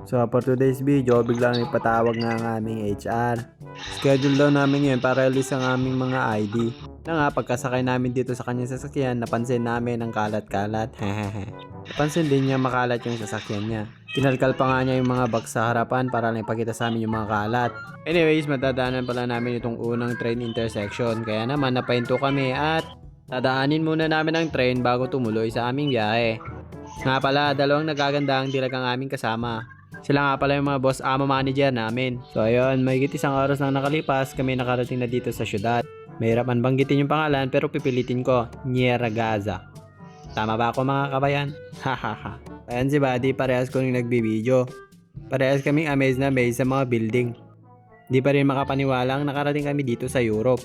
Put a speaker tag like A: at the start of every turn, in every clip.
A: So for today's video, biglang ipatawag nga ang aming HR. Schedule daw namin ngayon para release ang aming mga ID. Na nga, pagkasakay namin dito sa kanyang sasakyan, napansin namin ang kalat-kalat. Napansin din niya makalat yung sasakyan niya. Kinalkal pa nga niya yung mga box sa harapan para lang ipakita sa amin yung mga kalat. Anyways, matadaanan pala namin itong unang train intersection. Kaya naman napahinto kami at dadaanin muna namin ang train bago tumuloy sa aming biyahe. Nga pala, dalawang nagagandang dilag ang aming kasama. Sila nga pala yung mga boss amo manager namin. So ayun, mahigit isang oras na nakalipas, kami nakarating na dito sa syudad. Mahirap man banggitin yung pangalan pero pipilitin ko, Nyeragaza. Tama ba ako mga kabayan? Hahaha. Ayan si Buddy, parehas ko nung nagbibideo. Parehas kaming amazed na amazed sa mga building. Di pa rin makapaniwalang nakarating kami dito sa Europe.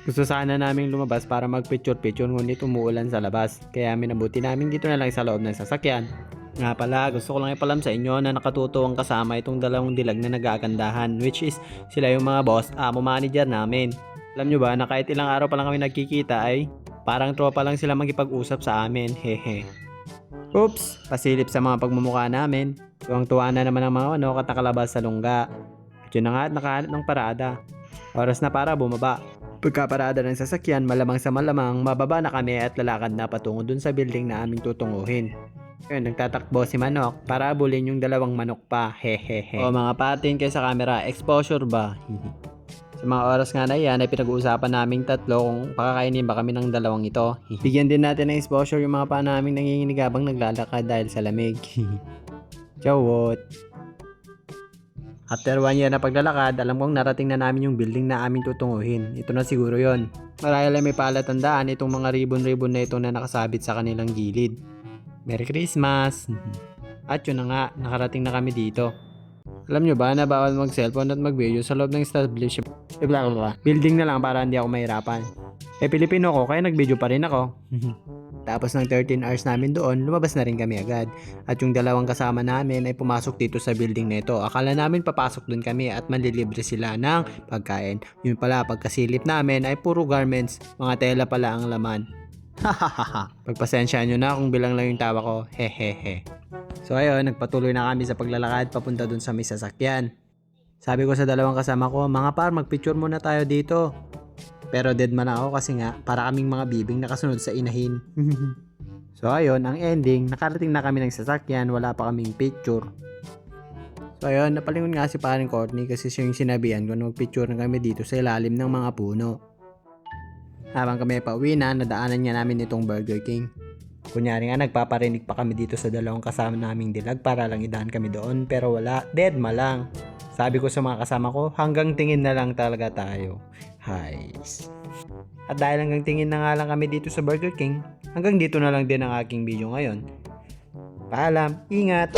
A: Gusto sana naming lumabas para mag-picture-picture ngunit umuulan sa labas. Kaya minabuti namin dito na lang sa loob ng sasakyan. Nga pala, gusto ko lang ipalam sa inyo na nakatutuwang kasama itong dalawang dilag na nagagandahan, which is sila yung mga boss amo manager namin. Alam nyo ba na kahit ilang araw pa lang kami nagkikita ay parang tropa lang sila magipag-usap sa amin, hehe. Oops, pasilip sa mga pagmumukha namin. Tuwang-tuwa na naman ang mga manok at nakalabas sa lungga. At yun na nga at nakahanap ng parada. Oras na para bumaba. Pagkaparada ng sasakyan, malamang sa malamang, mababa na kami at lalakad na patungo dun sa building na aming tutunguhin. Yun, nagtatakbo si Manok para abulin yung dalawang manok pa, hehehe. O mga patin kayo sa camera, exposure ba? Sa mga oras nga na yan ay pinag-uusapan naming tatlo kung pakakainin ba kami ng dalawang ito. Bigyan din natin ng exposure yung mga pa naming nanginginig habang naglalakad dahil sa lamig. Chawot. After 1 year na paglalakad, alam kong narating na namin yung building na aming tutunguhin. Ito na siguro yon. Marahil ay may palatandaan itong mga ribbon-ribbon na ito na nakasabit sa kanilang gilid. Merry Christmas! At yun na nga, nakarating na kami dito. Alam nyo ba na bawal mag-cellphone at mag-video sa loob ng establishment? Building na lang para hindi ako mahirapan. Pilipino ko, kaya nag-video pa rin ako. Tapos ng 13 hours namin doon, lumabas na rin kami agad. At yung dalawang kasama namin ay pumasok dito sa building na ito. Akala namin papasok doon kami at manlilibre sila ng pagkain. Yun pala, pagkasilip namin ay puro garments, mga tela pala ang laman. Hahaha. Pagpasensya nyo na kung bilang lang yung tawa ko. Hehehe. So ayun, nagpatuloy na kami sa paglalakad papunta dun sa may sasakyan. Sabi ko sa dalawang kasama ko, mga par, magpicture muna tayo dito. Pero dead man ako kasi nga, para kaming mga bibing nakasunod sa inahin. So ayun, ang ending, nakarating na kami ng sasakyan, wala pa kaming picture. So ayun, napalingon nga si paring Courtney kasi siya yung sinabihan ko na magpicture na kami dito sa ilalim ng mga puno. Habang kami pauwi na, nadaanan niya namin itong Burger King. Kunyari nga, nagpaparinig pa kami dito sa dalawang kasama naming dilag para lang idaan kami doon, pero wala, dead ma lang. Sabi ko sa mga kasama ko, hanggang tingin na lang talaga tayo. Highs. At dahil hanggang tingin na nga lang kami dito sa Burger King, hanggang dito na lang din ang aking video ngayon. Paalam, ingat!